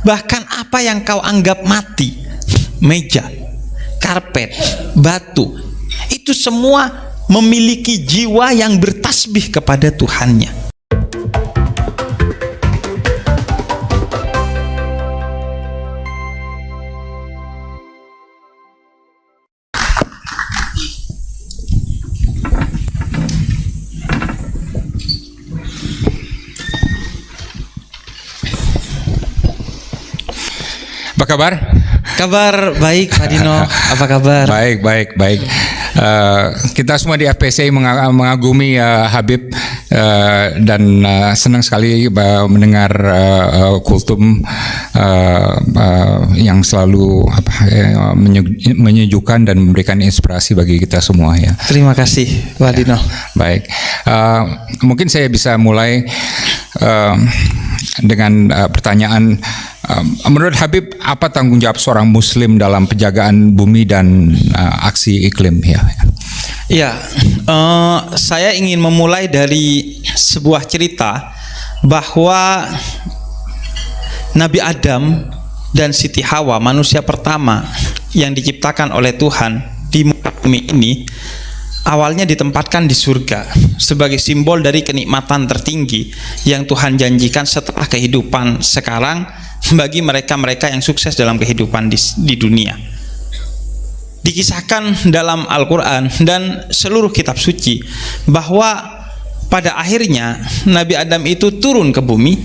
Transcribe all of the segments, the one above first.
Bahkan apa yang kau anggap mati, meja, karpet, batu, itu semua memiliki jiwa yang bertasbih kepada Tuhannya. Apa kabar? Kabar baik, Pak Dino. Apa kabar? Baik. Kita semua di FPCI mengagumi Habib dan senang sekali mendengar kultum yang selalu menyejukkan dan memberikan inspirasi bagi kita semua ya. Terima kasih, Pak Dino. Baik, mungkin saya bisa mulai dengan pertanyaan. Menurut Habib, apa tanggung jawab seorang Muslim dalam penjagaan bumi dan aksi iklim? Ya, saya ingin memulai dari sebuah cerita bahwa Nabi Adam dan Siti Hawa, manusia pertama yang diciptakan oleh Tuhan di bumi ini, awalnya ditempatkan di surga sebagai simbol dari kenikmatan tertinggi yang Tuhan janjikan setelah kehidupan sekarang bagi mereka-mereka yang sukses dalam kehidupan di dunia. Dikisahkan dalam Al-Quran dan seluruh kitab suci bahwa pada akhirnya Nabi Adam itu turun ke bumi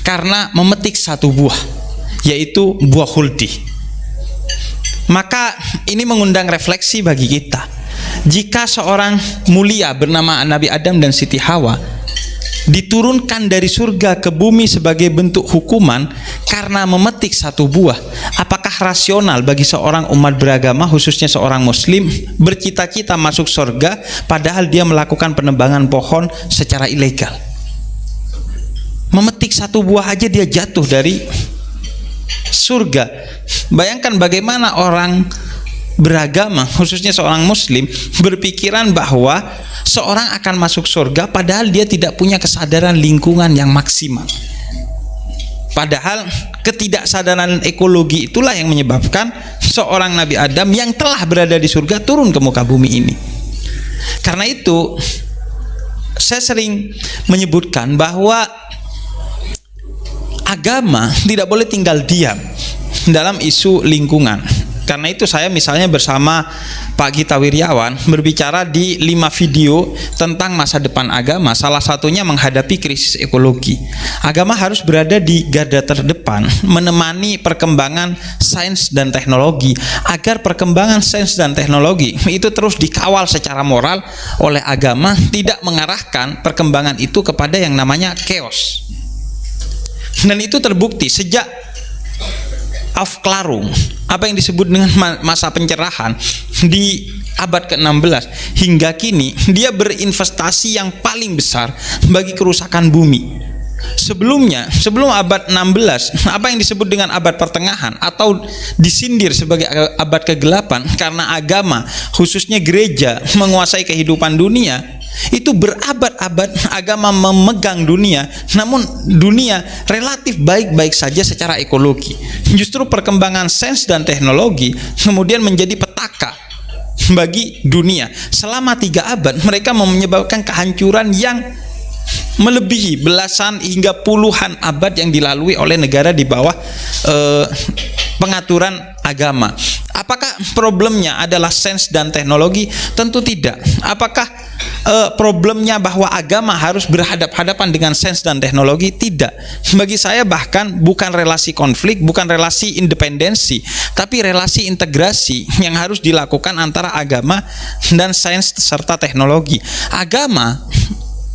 karena memetik satu buah, yaitu buah khuldi. Maka ini mengundang refleksi bagi kita. Jika seorang mulia bernama Nabi Adam dan Siti Hawa diturunkan dari surga ke bumi sebagai bentuk hukuman karena memetik satu buah, apakah rasional bagi seorang umat beragama, khususnya seorang muslim, bercita-cita masuk surga padahal dia melakukan penebangan pohon secara ilegal? Memetik satu buah aja dia jatuh dari surga. Bayangkan bagaimana orang beragama, khususnya seorang muslim, berpikiran bahwa seorang akan masuk surga padahal dia tidak punya kesadaran lingkungan yang maksimal. Padahal ketidaksadaran ekologi itulah yang menyebabkan seorang Nabi Adam yang telah berada di surga turun ke muka bumi ini. Karena itu saya sering menyebutkan bahwa agama tidak boleh tinggal diam dalam isu lingkungan. Karena itu saya misalnya bersama Pak Gita Wirjawan berbicara di 5 video tentang masa depan agama. Salah satunya menghadapi krisis ekologi. Agama harus berada di garda terdepan, menemani perkembangan sains dan teknologi, agar perkembangan sains dan teknologi itu terus dikawal secara moral oleh agama, tidak mengarahkan perkembangan itu kepada yang namanya chaos. Dan itu terbukti sejak Aufklärung, apa yang disebut dengan masa pencerahan di abad ke-16 hingga kini, dia berinvestasi yang paling besar bagi kerusakan bumi. Sebelumnya, sebelum abad 16, apa yang disebut dengan abad pertengahan atau disindir sebagai abad kegelapan karena agama, khususnya gereja, menguasai kehidupan dunia, itu berabad-abad agama memegang dunia, namun dunia relatif baik-baik saja secara ekologi. Justru perkembangan sains dan teknologi kemudian menjadi petaka bagi dunia. Selama 3 abad mereka menyebabkan kehancuran yang melebihi belasan hingga puluhan abad yang dilalui oleh negara di bawah pengaturan agama. Apakah problemnya adalah sains dan teknologi? Tentu tidak. Apakah problemnya bahwa agama harus berhadapan-hadapan dengan sains dan teknologi? Tidak. Bagi saya bahkan bukan relasi konflik, bukan relasi independensi, tapi relasi integrasi yang harus dilakukan antara agama dan sains serta teknologi. Agama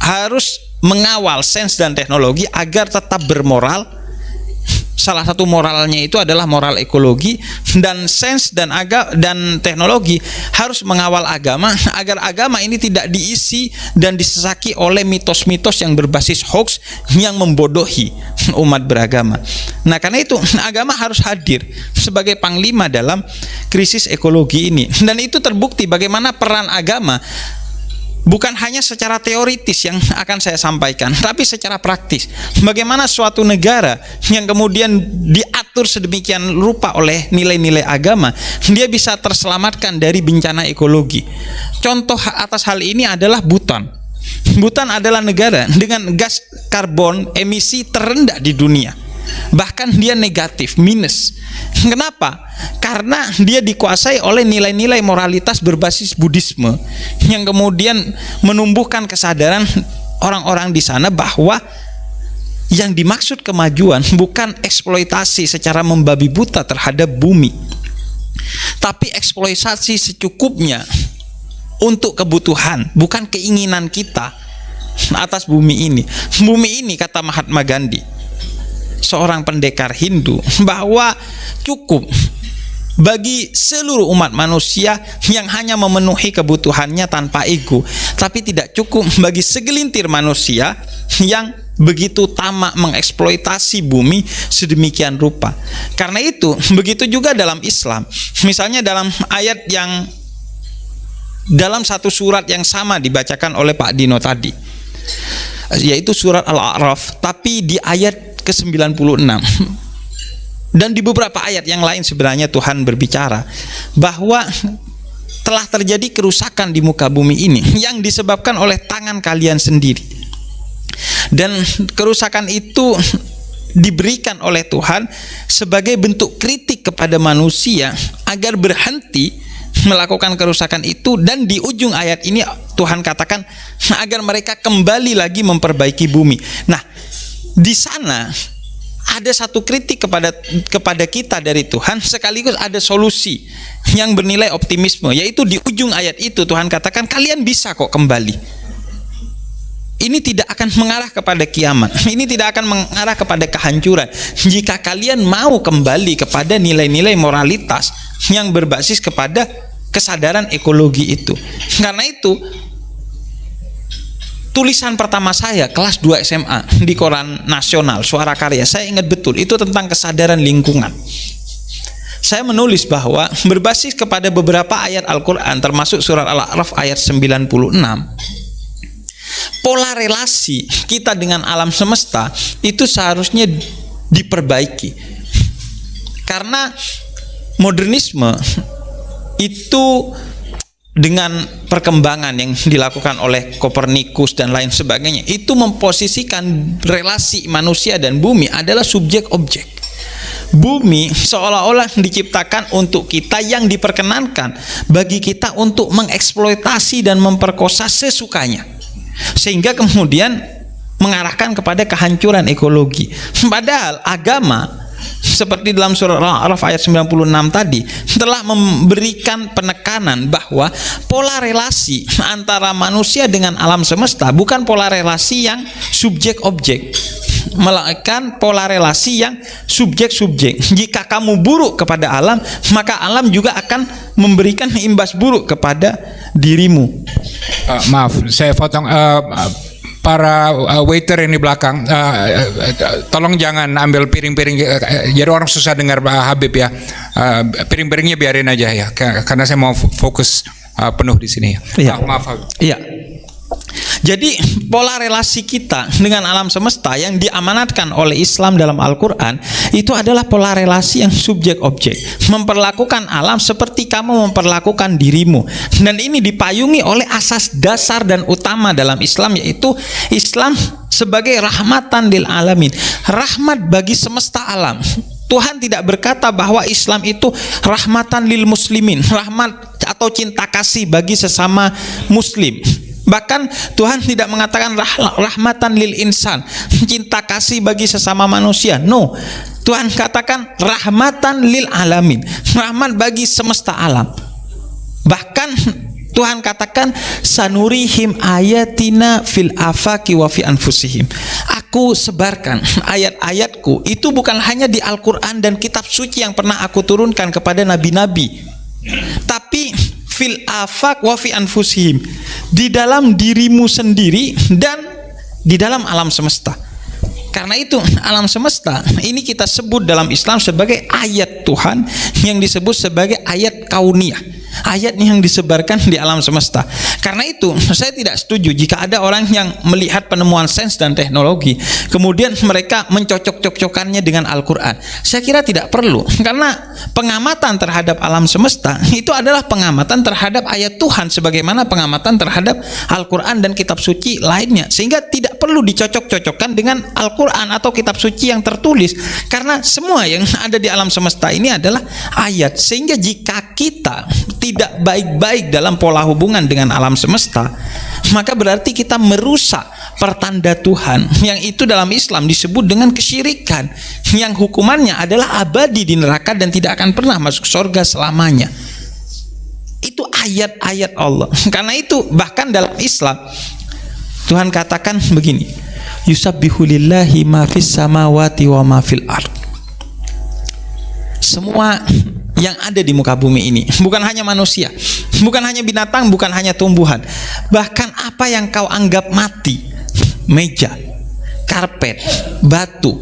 harus mengawal sains dan teknologi agar tetap bermoral. Salah satu moralnya itu adalah moral ekologi, dan sains dan teknologi harus mengawal agama agar agama ini tidak diisi dan disesaki oleh mitos-mitos yang berbasis hoax yang membodohi umat beragama. Nah, karena itu agama harus hadir sebagai panglima dalam krisis ekologi ini, dan itu terbukti bagaimana peran agama bukan hanya secara teoritis yang akan saya sampaikan, tapi secara praktis. Bagaimana suatu negara yang kemudian diatur sedemikian rupa oleh nilai-nilai agama, dia bisa terselamatkan dari bencana ekologi. Contoh atas hal ini adalah Bhutan. Bhutan adalah negara dengan gas karbon emisi terendah di dunia. Bahkan dia negatif, minus. Kenapa? Karena dia dikuasai oleh nilai-nilai moralitas berbasis Buddhisme yang kemudian menumbuhkan kesadaran orang-orang di sana bahwa yang dimaksud kemajuan bukan eksploitasi secara membabi buta terhadap bumi, tapi eksploitasi secukupnya untuk kebutuhan, bukan keinginan kita atas bumi ini. Bumi ini, kata Mahatma Gandhi, seorang pendekar Hindu, bahwa cukup bagi seluruh umat manusia yang hanya memenuhi kebutuhannya tanpa ego, tapi tidak cukup bagi segelintir manusia yang begitu tamak mengeksploitasi bumi sedemikian rupa. Karena itu, begitu juga dalam Islam. Misalnya dalam ayat yang dalam satu surat yang sama dibacakan oleh Pak Dino tadi, yaitu surat Al-A'raf, tapi di ayat ke-96 dan di beberapa ayat yang lain sebenarnya Tuhan berbicara bahwa telah terjadi kerusakan di muka bumi ini yang disebabkan oleh tangan kalian sendiri, dan kerusakan itu diberikan oleh Tuhan sebagai bentuk kritik kepada manusia agar berhenti melakukan kerusakan itu. Dan di ujung ayat ini Tuhan katakan agar mereka kembali lagi memperbaiki bumi. Nah, di sana ada satu kritik kepada kita dari Tuhan, sekaligus ada solusi yang bernilai optimisme, yaitu di ujung ayat itu Tuhan katakan kalian bisa kok kembali. Ini tidak akan mengarah kepada kiamat, ini tidak akan mengarah kepada kehancuran jika kalian mau kembali kepada nilai-nilai moralitas yang berbasis kepada kesadaran ekologi itu. Karena itu tulisan pertama saya kelas 2 SMA di koran nasional Suara Karya, saya ingat betul, itu tentang kesadaran lingkungan. Saya menulis bahwa berbasis kepada beberapa ayat Al-Quran, termasuk surat Al-A'raf ayat 96, pola relasi kita dengan alam semesta itu seharusnya diperbaiki. Karena modernisme itu dengan perkembangan yang dilakukan oleh Kopernikus dan lain sebagainya, itu memposisikan relasi manusia dan bumi adalah subjek objek. Bumi seolah-olah diciptakan untuk kita, yang diperkenankan bagi kita untuk mengeksploitasi dan memperkosa sesukanya, sehingga kemudian mengarahkan kepada kehancuran ekologi. Padahal agama seperti dalam surat Al-A'raf ayat 96 tadi telah memberikan penekanan bahwa pola relasi antara manusia dengan alam semesta bukan pola relasi yang subjek objek, melainkan pola relasi yang subjek-subjek. Jika kamu buruk kepada alam, maka alam juga akan memberikan imbas buruk kepada dirimu. Maaf, saya potong. Para waiter yang di belakang, tolong jangan ambil piring-piring, jadi orang susah dengar Habib ya. Piring-piringnya biarin aja ya, karena saya mau fokus penuh di sini. Iya. Maaf Habib. Iya. Jadi pola relasi kita dengan alam semesta yang diamanatkan oleh Islam dalam Al-Quran itu adalah pola relasi yang subjek objek, memperlakukan alam seperti kamu memperlakukan dirimu. Dan ini dipayungi oleh asas dasar dan utama dalam Islam, yaitu Islam sebagai rahmatan lil alamin, rahmat bagi semesta alam. Tuhan tidak berkata bahwa Islam itu rahmatan lil muslimin, rahmat atau cinta kasih bagi sesama muslim. Bahkan Tuhan tidak mengatakan rahmatan lil insan, cinta kasih bagi sesama manusia. No, Tuhan katakan rahmatan lil alamin, rahmat bagi semesta alam. Bahkan Tuhan katakan sanurihim ayatina fil afaki wa fi anfusihim. Aku sebarkan ayat-ayatku itu bukan hanya di Al-Quran dan kitab suci yang pernah aku turunkan kepada nabi-nabi, tapi fil afak wa fi anfusihim, di dalam dirimu sendiri dan di dalam alam semesta. Karena itu alam semesta ini kita sebut dalam Islam sebagai ayat Tuhan yang disebut sebagai ayat kauniyah. ayat yang disebarkan di alam semesta. Karena itu saya tidak setuju jika ada orang yang melihat penemuan sains dan teknologi kemudian mereka mencocok-cocokkannya dengan Al-Quran. Saya kira tidak perlu, karena pengamatan terhadap alam semesta itu adalah pengamatan terhadap ayat Tuhan sebagaimana pengamatan terhadap Al-Quran dan kitab suci lainnya, sehingga tidak perlu dicocok-cocokkan dengan Al-Quran atau kitab suci yang tertulis, karena semua yang ada di alam semesta ini adalah ayat. Sehingga jika kita tidak baik-baik dalam pola hubungan dengan alam semesta, maka berarti kita merusak pertanda Tuhan, yang itu dalam Islam disebut dengan kesyirikan, yang hukumannya adalah abadi di neraka dan tidak akan pernah masuk surga selamanya. Itu ayat-ayat Allah. Karena itu bahkan dalam Islam Tuhan katakan begini, yusabbihu lillahi ma fis samawati wa ma fil ard. Semua yang ada di muka bumi ini, bukan hanya manusia, bukan hanya binatang, bukan hanya tumbuhan, bahkan apa yang kau anggap mati, meja, karpet, batu,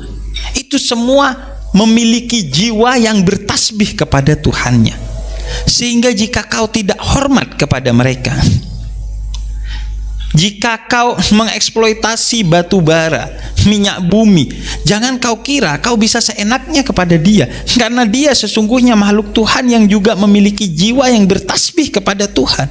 itu semua memiliki jiwa yang bertasbih kepada Tuhannya. Sehingga jika kau tidak hormat kepada mereka, jika kau mengeksploitasi batu bara, minyak bumi, jangan kau kira kau bisa seenaknya kepada dia, karena dia sesungguhnya makhluk Tuhan yang juga memiliki jiwa yang bertasbih kepada Tuhan.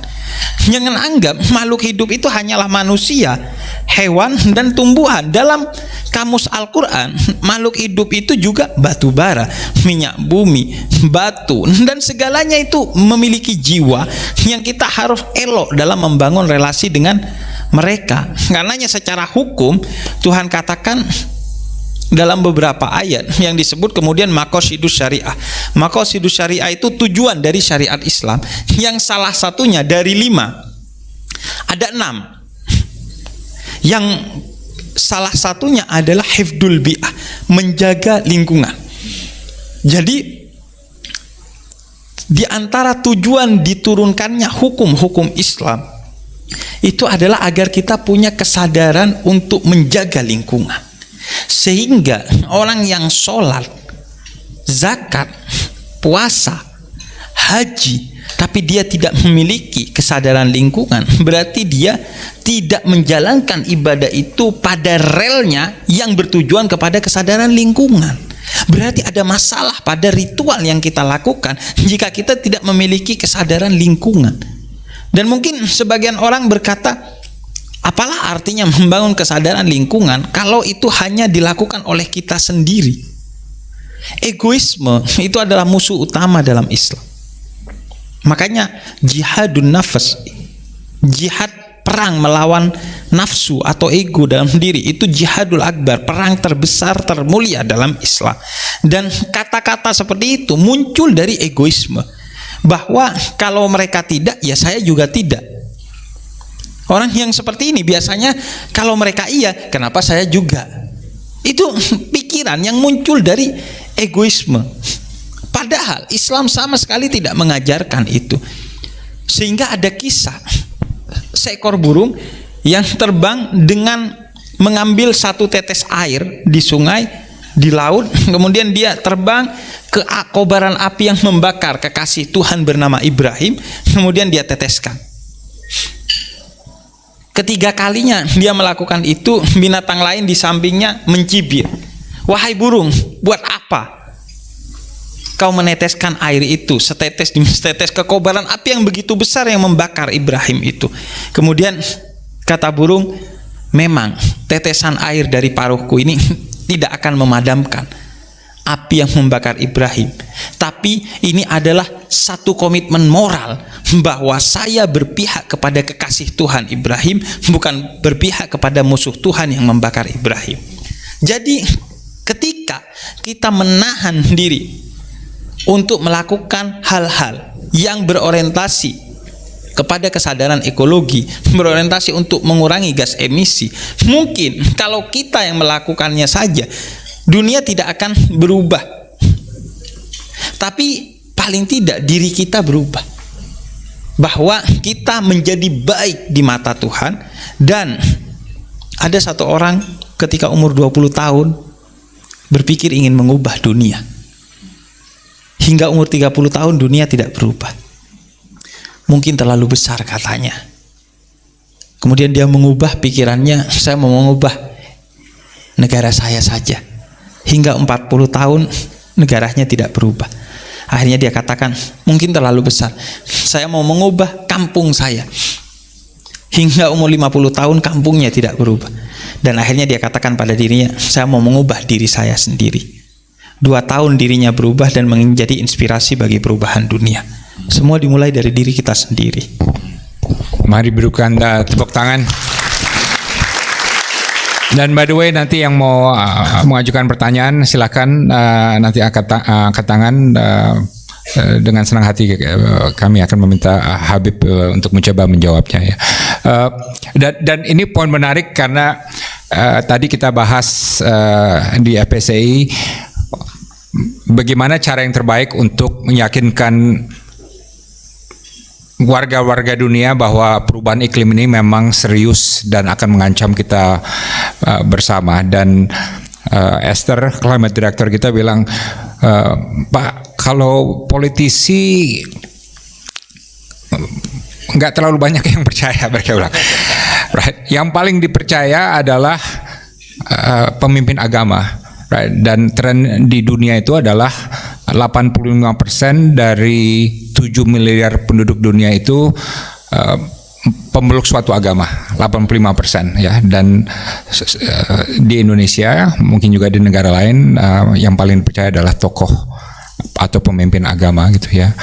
Jangan anggap makhluk hidup itu hanyalah manusia, hewan, dan tumbuhan. Dalam kamus Al-Quran, makhluk hidup itu juga batu bara, minyak bumi, batu, dan segalanya itu memiliki jiwa yang kita harus elok dalam membangun relasi dengan mereka. Karenanya secara hukum Tuhan katakan dalam beberapa ayat yang disebut kemudian maqasidus syariah. Maqasidus syariah itu tujuan dari syariat Islam, yang salah satunya dari 5 ada 6, yang salah satunya adalah hifdul bi'ah, menjaga lingkungan. Jadi di antara tujuan diturunkannya hukum-hukum Islam itu adalah agar kita punya kesadaran untuk menjaga lingkungan, sehingga orang yang sholat, zakat, puasa, haji, tapi dia tidak memiliki kesadaran lingkungan, berarti dia tidak menjalankan ibadah itu pada relnya yang bertujuan kepada kesadaran lingkungan. Berarti ada masalah pada ritual yang kita lakukan jika kita tidak memiliki kesadaran lingkungan. Dan mungkin sebagian orang berkata, apalah artinya membangun kesadaran lingkungan kalau itu hanya dilakukan oleh kita sendiri? Egoisme itu adalah musuh utama dalam Islam. Makanya jihadun nafas, jihad perang melawan nafsu atau ego dalam diri, itu jihadul akbar, perang terbesar termulia dalam Islam. Dan kata-kata seperti itu muncul dari egoisme, bahwa kalau mereka tidak, ya saya juga tidak. Orang yang seperti ini biasanya kalau mereka iya, kenapa saya juga? Itu pikiran yang muncul dari egoisme. Padahal Islam sama sekali tidak mengajarkan itu. Sehingga ada kisah seekor burung yang terbang dengan mengambil satu tetes air di sungai, di laut, kemudian dia terbang ke kobaran api yang membakar kekasih Tuhan bernama Ibrahim, kemudian dia teteskan. Ketiga kalinya dia melakukan itu, binatang lain di sampingnya mencibir, wahai burung, buat apa kau meneteskan air itu setetes demi setetes ke kobaran api yang begitu besar yang membakar Ibrahim itu? Kemudian kata burung, memang tetesan air dari paruhku ini tidak akan memadamkan api yang membakar Ibrahim, tapi ini adalah satu komitmen moral bahwa saya berpihak kepada kekasih Tuhan Ibrahim, bukan berpihak kepada musuh Tuhan yang membakar Ibrahim. Jadi ketika kita menahan diri untuk melakukan hal-hal yang berorientasi kepada kesadaran ekologi, berorientasi untuk mengurangi gas emisi, mungkin kalau kita yang melakukannya saja, dunia tidak akan berubah, tapi paling tidak diri kita berubah, bahwa kita menjadi baik di mata Tuhan. Dan ada satu orang ketika umur 20 tahun berpikir ingin mengubah dunia. Hingga umur 30 tahun dunia tidak berubah. mungkin terlalu besar katanya. Kemudian dia mengubah pikirannya, saya mau mengubah negara saya saja. Hingga 40 tahun negaranya tidak berubah. Akhirnya dia katakan, mungkin terlalu besar, saya mau mengubah kampung saya. Hingga umur 50 tahun kampungnya tidak berubah. Dan akhirnya dia katakan pada dirinya, saya mau mengubah diri saya sendiri. 2 tahun dirinya berubah dan menjadi inspirasi bagi perubahan dunia. Semua dimulai dari diri kita sendiri. Mari berikan tepuk tangan. Dan by the way, nanti yang mau mengajukan pertanyaan silakan nanti angkat tangan. Dengan senang hati kami akan meminta Habib untuk mencoba menjawabnya ya. Dan ini poin menarik karena tadi kita bahas di FPCI bagaimana cara yang terbaik untuk meyakinkan warga-warga dunia bahwa perubahan iklim ini memang serius dan akan mengancam kita bersama. Dan Esther, climate director kita bilang, Pak, kalau politisi nggak terlalu banyak yang percaya, mereka bilang. Right. Yang paling dipercaya adalah pemimpin agama. Right. Dan tren di dunia itu adalah 85% dari 7 miliar penduduk dunia itu pemeluk suatu agama, 85% ya. Dan di Indonesia mungkin juga di negara lain yang paling percaya adalah tokoh atau pemimpin agama gitu ya.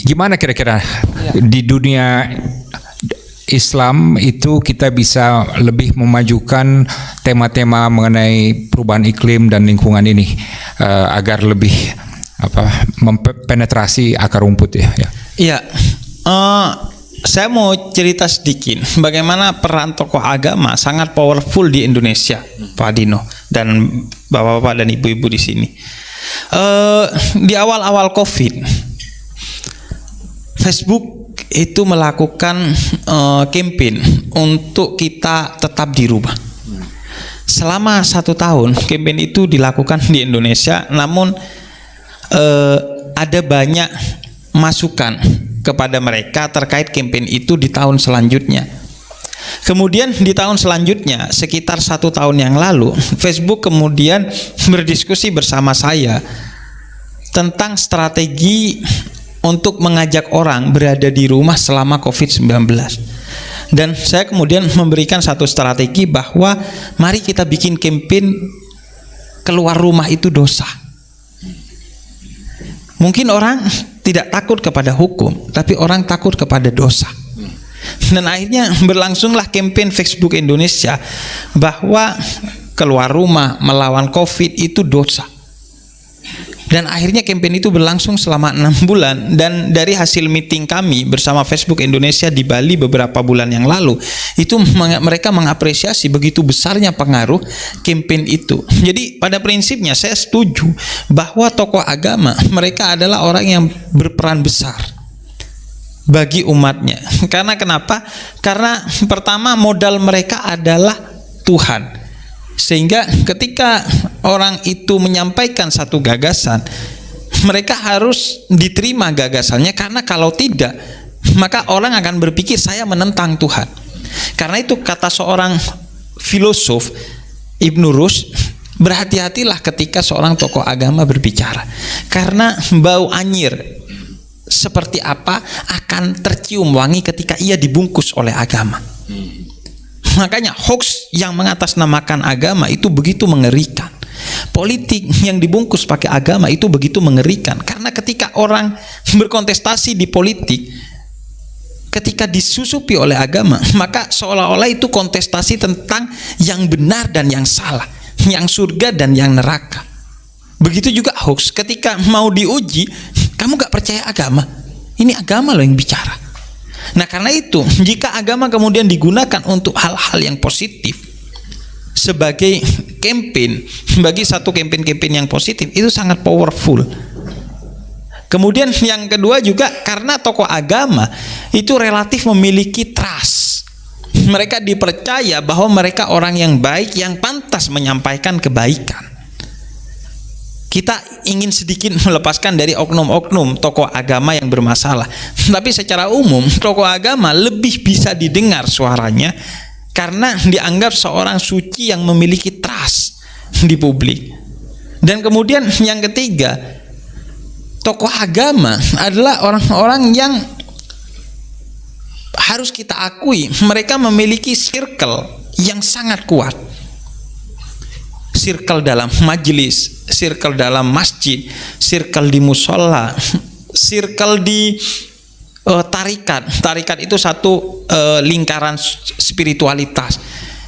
Gimana kira-kira di dunia Islam itu kita bisa lebih memajukan tema-tema mengenai perubahan iklim dan lingkungan ini agar lebih mempenetrasi akar rumput ya. Iya. Saya mau cerita sedikit bagaimana peran tokoh agama sangat powerful di Indonesia, Pak Dino dan bapak-bapak dan ibu-ibu di sini. Di awal-awal COVID, Facebook itu melakukan campaign untuk kita tetap di rumah. Selama 1 tahun campaign itu dilakukan di Indonesia, namun ada banyak masukan kepada mereka terkait campaign itu di tahun selanjutnya. Kemudian di tahun selanjutnya, sekitar 1 tahun yang lalu, Facebook kemudian berdiskusi bersama saya tentang strategi untuk mengajak orang berada di rumah selama COVID-19. Dan saya kemudian memberikan satu strategi bahwa mari kita bikin campaign keluar rumah itu dosa. Mungkin orang tidak takut kepada hukum, tapi orang takut kepada dosa. Dan akhirnya berlangsunglah campaign Facebook Indonesia bahwa keluar rumah melawan COVID itu dosa. Dan akhirnya campaign itu berlangsung selama 6 bulan. Dan dari hasil meeting kami bersama Facebook Indonesia di Bali beberapa bulan yang lalu, itu mereka mengapresiasi begitu besarnya pengaruh campaign itu. Jadi pada prinsipnya saya setuju bahwa tokoh agama mereka adalah orang yang berperan besar bagi umatnya. Karena kenapa? Karena pertama modal mereka adalah Tuhan. Sehingga ketika orang itu menyampaikan satu gagasan, mereka harus diterima gagasannya, karena kalau tidak maka orang akan berpikir saya menentang Tuhan. Karena itu kata seorang filosof Ibnu Rushd, berhati-hatilah ketika seorang tokoh agama berbicara, karena bau anyir seperti apa akan tercium wangi ketika ia dibungkus oleh agama. Makanya hoax yang mengatasnamakan agama itu begitu mengerikan. Politik yang dibungkus pakai agama itu begitu mengerikan. Karena ketika orang berkontestasi di politik, ketika disusupi oleh agama, maka seolah-olah itu kontestasi tentang yang benar dan yang salah, yang surga dan yang neraka. Begitu juga hoax, ketika mau diuji, kamu gak percaya agama, ini agama loh yang bicara. Nah karena itu, jika agama kemudian digunakan untuk hal-hal yang positif sebagai campaign, bagi satu campaign yang positif, itu sangat powerful. Kemudian yang kedua juga karena tokoh agama itu relatif memiliki trust. Mereka dipercaya bahwa mereka orang yang baik, yang pantas menyampaikan kebaikan. kita ingin sedikit melepaskan dari oknum-oknum tokoh agama yang bermasalah. Tapi secara umum tokoh agama lebih bisa didengar suaranya karena dianggap seorang suci yang memiliki trust di publik. Dan kemudian yang ketiga, tokoh agama adalah orang-orang yang harus kita akui mereka memiliki circle yang sangat kuat. Circle dalam majelis, circle dalam masjid, circle di musola, circle di tarikat. Tarikat itu satu lingkaran spiritualitas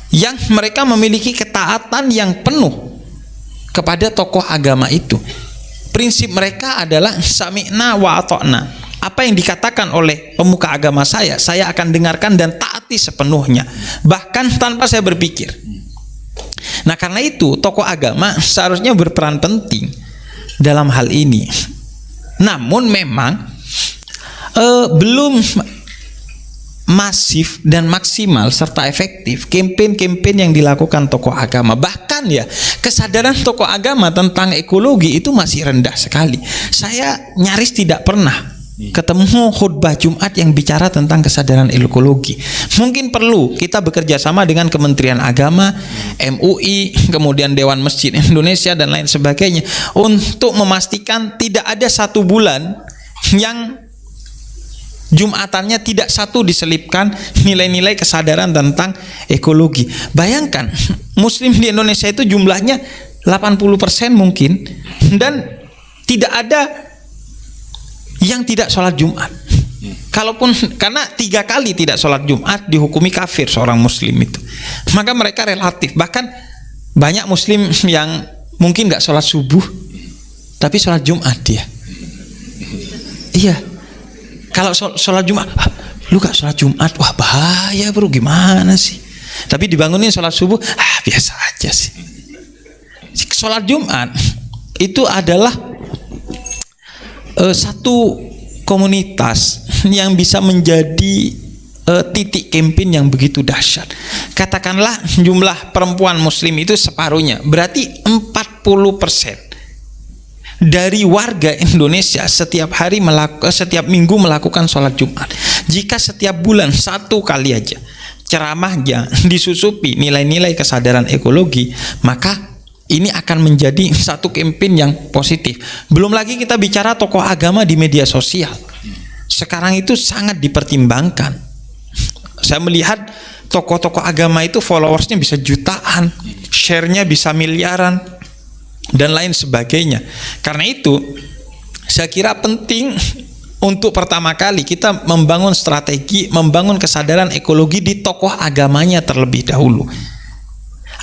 yang mereka memiliki ketaatan yang penuh kepada tokoh agama itu. Prinsip mereka adalah sami'na wa ata'na. Apa yang dikatakan oleh pemuka agama saya akan dengarkan dan taati sepenuhnya, bahkan tanpa saya berpikir. Nah, karena itu tokoh agama seharusnya berperan penting dalam hal ini. Namun memang belum masif dan maksimal serta efektif kampanye yang dilakukan tokoh agama. Bahkan ya, kesadaran tokoh agama tentang ekologi itu masih rendah sekali. Saya nyaris tidak pernah ketemu khutbah Jumat yang bicara tentang kesadaran ekologi. Mungkin perlu kita bekerja sama dengan Kementerian Agama, MUI, kemudian Dewan Masjid Indonesia dan lain sebagainya untuk memastikan tidak ada satu bulan yang Jumatannya tidak satu diselipkan nilai-nilai kesadaran tentang ekologi. Bayangkan, Muslim di Indonesia itu jumlahnya 80% mungkin, dan tidak ada yang tidak sholat Jumat. Kalaupun karena 3 kali tidak sholat Jumat dihukumi kafir seorang Muslim itu, maka mereka relatif. Bahkan banyak Muslim yang mungkin nggak sholat subuh tapi sholat Jumat dia. Iya. Kalau sholat Jumat, lu gak sholat Jumat, wah bahaya bro, gimana sih? Tapi dibangunin sholat subuh, biasa aja sih. Sholat Jumat itu adalah satu komunitas yang bisa menjadi titik kampanye yang begitu dahsyat. Katakanlah jumlah perempuan Muslim itu separuhnya, berarti 40% dari warga Indonesia setiap minggu melakukan sholat Jumat. Jika setiap bulan 1 kali aja ceramahnya disusupi nilai-nilai kesadaran ekologi, maka ini akan menjadi satu kampanye yang positif. Belum lagi kita bicara tokoh agama di media sosial. Sekarang itu sangat dipertimbangkan. Saya melihat tokoh-tokoh agama itu followersnya bisa jutaan, share-nya bisa miliaran, dan lain sebagainya. Karena itu saya kira penting untuk pertama kali kita membangun strategi, membangun kesadaran ekologi di tokoh agamanya terlebih dahulu,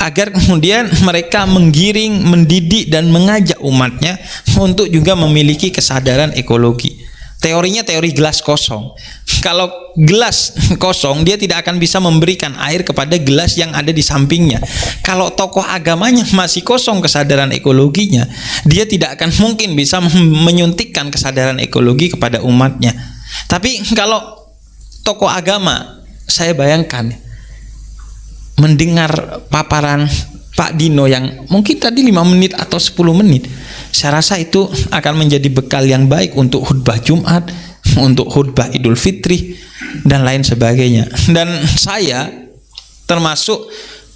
agar kemudian mereka menggiring, mendidik dan mengajak umatnya untuk juga memiliki kesadaran ekologi. Teorinya teori gelas kosong. Kalau gelas kosong, dia tidak akan bisa memberikan air kepada gelas yang ada di sampingnya. Kalau tokoh agamanya masih kosong kesadaran ekologinya, dia tidak akan mungkin bisa menyuntikkan kesadaran ekologi kepada umatnya. Tapi kalau tokoh agama, saya bayangkan mendengar paparan Pak Dino yang mungkin tadi 5 menit atau 10 menit, saya rasa itu akan menjadi bekal yang baik untuk khutbah Jumat, untuk khutbah Idul Fitri dan lain sebagainya. Dan saya termasuk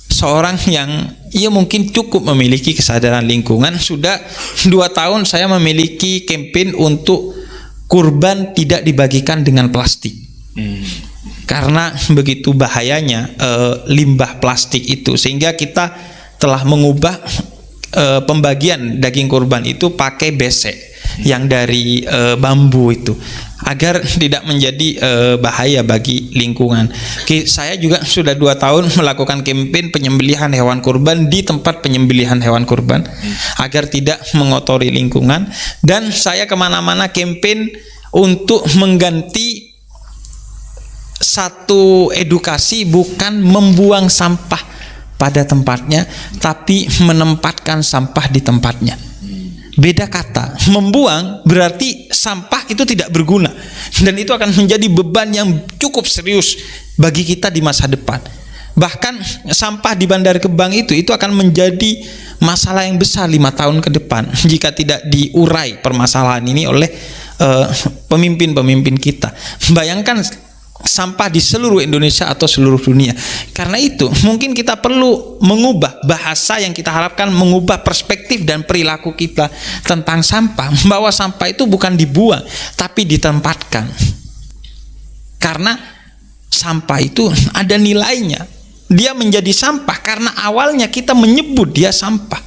seorang yang mungkin cukup memiliki kesadaran lingkungan. Sudah 2 tahun saya memiliki kampanye untuk kurban tidak dibagikan dengan plastik. Karena begitu bahayanya limbah plastik itu, sehingga kita telah mengubah pembagian daging kurban itu pakai besek yang dari bambu itu, agar tidak menjadi bahaya bagi lingkungan. Saya juga sudah 2 tahun melakukan kampanye penyembelihan hewan kurban di tempat penyembelihan hewan kurban agar tidak mengotori lingkungan. Dan saya kemana-mana kampanye untuk mengganti satu edukasi, bukan membuang sampah pada tempatnya, tapi menempatkan sampah di tempatnya. Beda kata, membuang berarti sampah itu tidak berguna, dan itu akan menjadi beban yang cukup serius bagi kita di masa depan. Bahkan sampah di Bandar Gebang itu akan menjadi masalah yang besar 5 tahun ke depan jika tidak diurai permasalahan ini oleh pemimpin-pemimpin kita. Bayangkan sampah di seluruh Indonesia atau seluruh dunia. Karena itu mungkin kita perlu mengubah bahasa yang kita harapkan, mengubah perspektif dan perilaku kita tentang sampah, bahwa sampah itu bukan dibuang tapi ditempatkan. Karena sampah itu ada nilainya. Dia menjadi sampah karena awalnya kita menyebut dia sampah,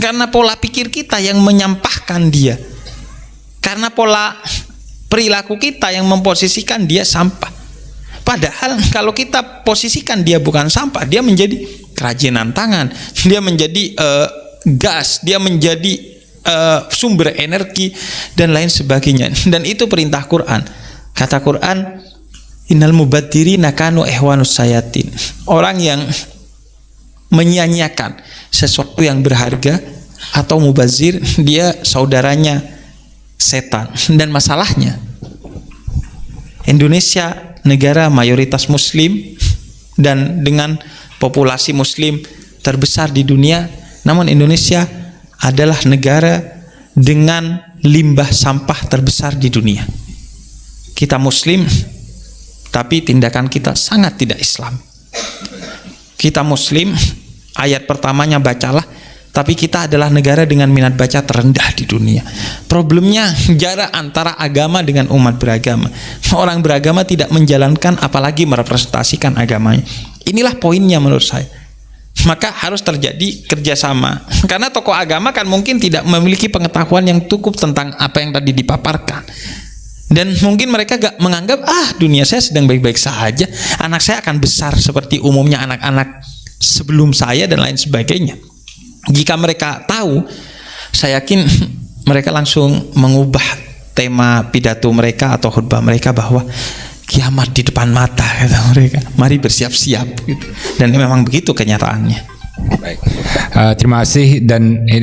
karena pola pikir kita yang menyampahkan dia, karena pola perilaku kita yang memposisikan dia sampah. Padahal kalau kita posisikan dia bukan sampah, dia menjadi kerajinan tangan, dia menjadi gas, dia menjadi sumber energi dan lain sebagainya. Dan itu perintah Quran. Kata Quran, innal mubadzirina kanu ihwanus sayatin. Orang yang menyia-nyiakan sesuatu yang berharga atau mubazir, dia saudaranya setan. Dan masalahnya, Indonesia negara mayoritas muslim dan dengan populasi muslim terbesar di dunia, namun Indonesia adalah negara dengan limbah sampah terbesar di dunia. Kita muslim, tapi tindakan kita sangat tidak Islam. Kita muslim, ayat pertamanya bacalah, tapi kita adalah negara dengan minat baca terendah di dunia. Problemnya jarak antara agama dengan umat beragama. Orang beragama tidak menjalankan apalagi merepresentasikan agamanya. Inilah poinnya menurut saya. Maka harus terjadi kerjasama. Karena tokoh agama kan mungkin tidak memiliki pengetahuan yang cukup tentang apa yang tadi dipaparkan. Dan mungkin mereka gak menganggap, dunia saya sedang baik-baik saja, anak saya akan besar seperti umumnya anak-anak sebelum saya dan lain sebagainya. Jika mereka tahu, saya yakin mereka langsung mengubah tema pidato mereka atau khutbah mereka bahwa kiamat di depan mata, kata mereka. Mari bersiap-siap gitu. Dan memang begitu kenyataannya. Baik. Terima kasih. Dan ini